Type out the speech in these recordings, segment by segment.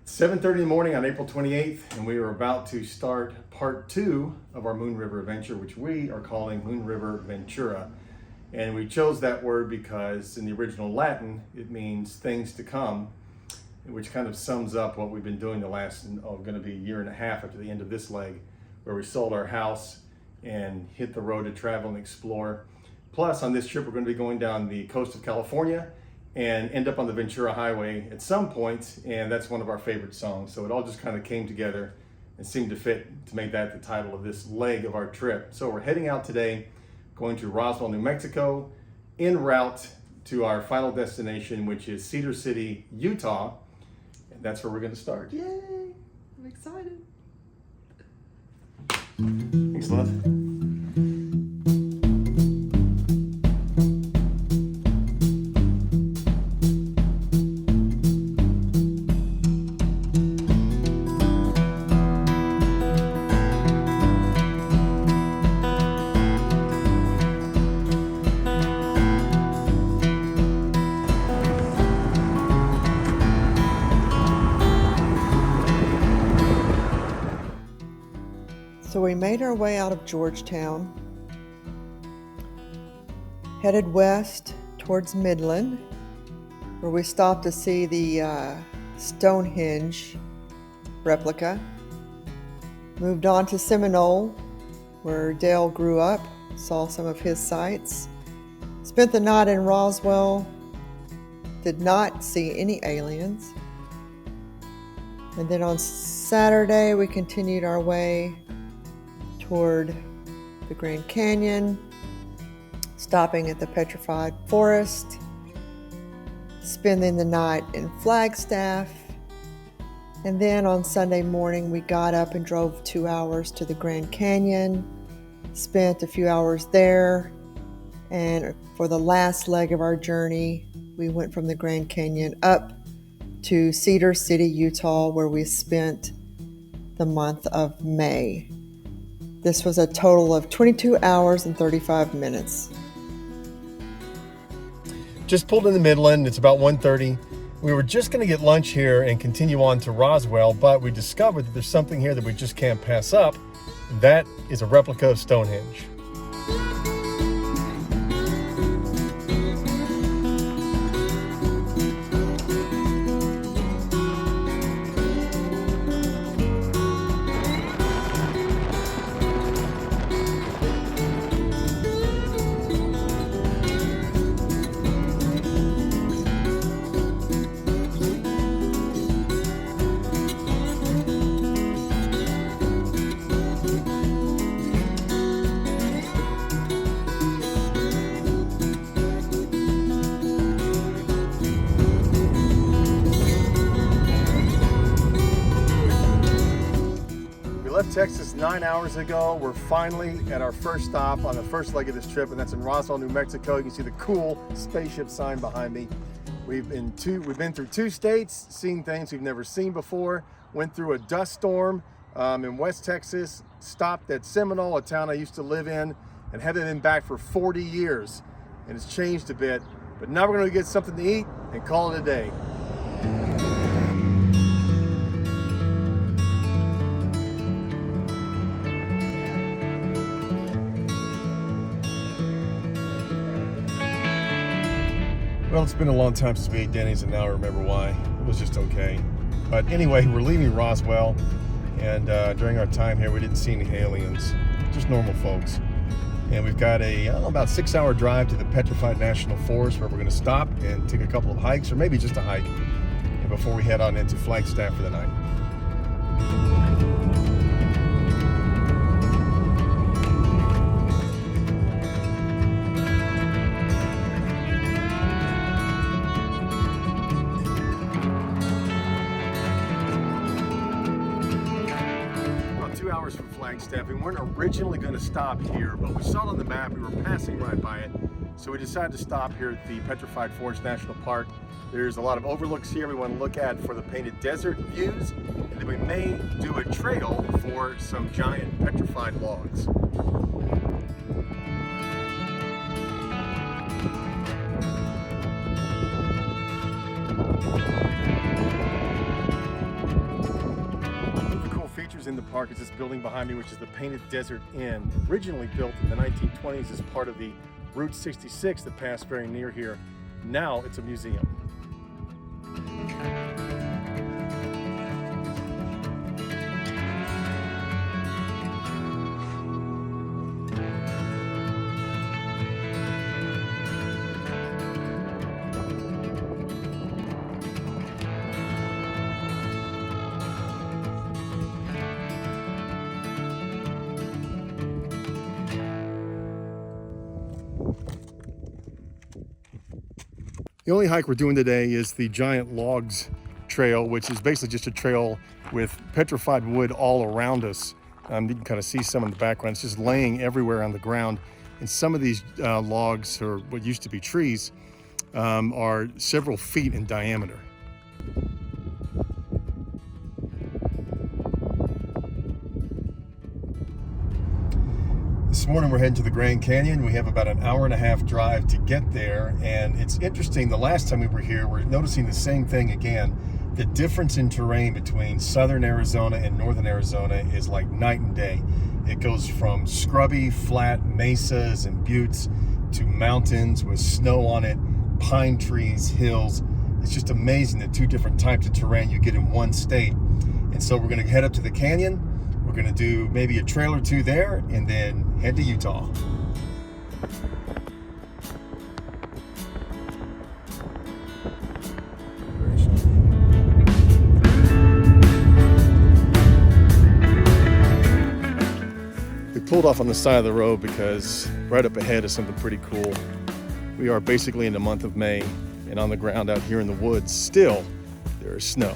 7:30 in the morning on April 28th, and we are about to start part 2 of our Moon River Venture, which we are calling Moon River Ventura. And we chose that word because in the original Latin, it means things to come, which kind of sums up what we've been doing the last, going to be a year and a half after the end of this leg, where we sold our house and hit the road to travel and explore. Plus, on this trip, we're going to be going down the coast of California and end up on the Ventura Highway at some point, and that's one of our favorite songs. So it all just kind of came together and seemed to fit to make that the title of this leg of our trip. So we're heading out today, going to Roswell, New Mexico, en route to our final destination, which is Cedar City, Utah, and that's where we're going to start. Yay! I'm excited. Thanks, love. So we made our way out of Georgetown, headed west towards Midland, where we stopped to see the Stonehenge replica. Moved on to Seminole, where Dale grew up, saw some of his sights. Spent the night in Roswell, did not see any aliens. And then on Saturday, we continued our way toward the Grand Canyon, stopping at the Petrified Forest, spending the night in Flagstaff, and then on Sunday morning we got up and drove 2 hours to the Grand Canyon, spent a few hours there, and for the last leg of our journey we went from the Grand Canyon up to Cedar City, Utah, where we spent the month of May. This was a total of 22 hours and 35 minutes. Just pulled into Midland. It's about 1:30. We were just going to get lunch here and continue on to Roswell, but we discovered that there's something here that we just can't pass up. That is a replica of Stonehenge. Left Texas 9 hours ago. We're finally at our first stop on the first leg of this trip, and that's in Roswell, New Mexico. You can see the cool spaceship sign behind me. We've been through 2 states, seen things we've never seen before. Went through a dust storm in West Texas, stopped at Seminole, a town I used to live in, and haven't been back for 40 years. And it's changed a bit, but now we're going to get something to eat and call it a day. Well, it's been a long time since we ate Denny's, and now I remember why. It was just okay. But anyway, we're leaving Roswell, and during our time here, we didn't see any aliens, just normal folks. And we've got about 6-hour drive to the Petrified National Forest, where we're going to stop and take a couple of hikes, or maybe just a hike, and before we head on into Flagstaff for the night. From Flagstaff. We weren't originally going to stop here, but we saw it on the map. We were passing right by it, so we decided to stop here at the Petrified Forest National Park. There's a lot of overlooks here we want to look at for the painted desert views, and then we may do a trail for some giant petrified logs. park is this building behind me, which is the Painted Desert Inn, originally built in the 1920s as part of the Route 66 that passed very near here. Now it's a museum. The only hike we're doing today is the Giant Logs Trail, which is basically just a trail with petrified wood all around us. You can kind of see some in the background. It's just laying everywhere on the ground. And some of these logs, or what used to be trees, are several feet in diameter. This morning we're heading to the Grand Canyon. We have about an hour-and-a-half drive to get there, and it's interesting, the last time we were here, we're noticing the same thing again. The difference in terrain between southern Arizona and northern Arizona is like night and day. It goes from scrubby, flat mesas and buttes to mountains with snow on it, pine trees, hills. It's just amazing the two different types of terrain you get in one state. And so we're gonna head up to the canyon. We're gonna do maybe a trail or two there and then head to Utah. We pulled off on the side of the road because right up ahead is something pretty cool. We are basically in the month of May, and on the ground out here in the woods, still, there is snow.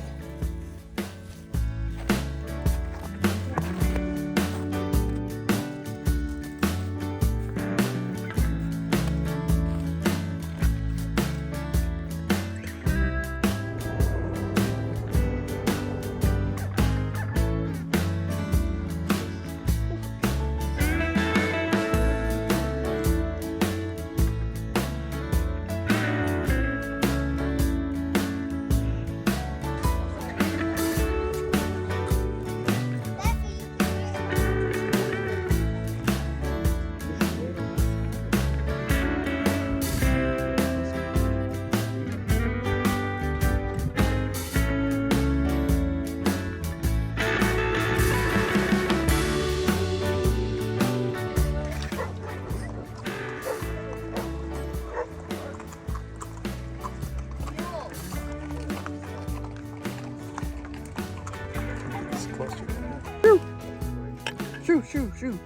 Shoo.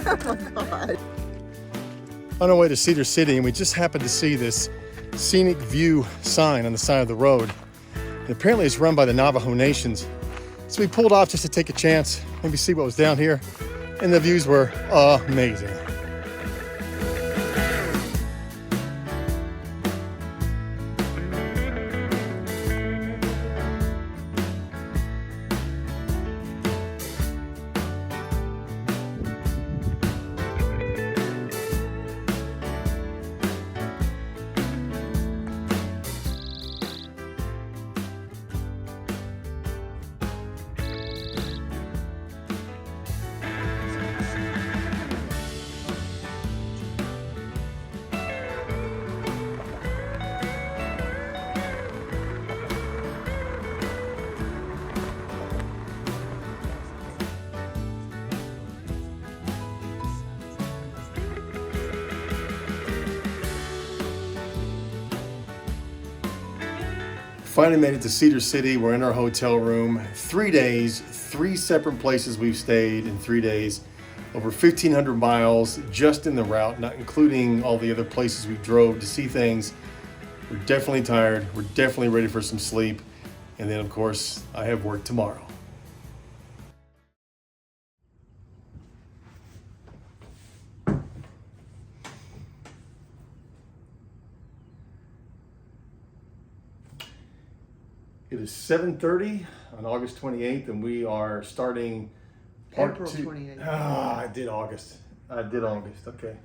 Oh my God. On our way to Cedar City, and we just happened to see this scenic view sign on the side of the road. And apparently it's run by the Navajo Nations. So we pulled off just to take a chance, maybe see what was down here. And the views were amazing. Finally made it to Cedar City. We're in our hotel room. 3 days, 3 separate places we've stayed in 3 days. Over 1,500 miles just in the route, not including all the other places we drove to see things. We're definitely tired. We're definitely ready for some sleep. And then, of course, I have work tomorrow. It is 7:30 on August 28th, and we are starting part April 2. 28th. I did August. Okay.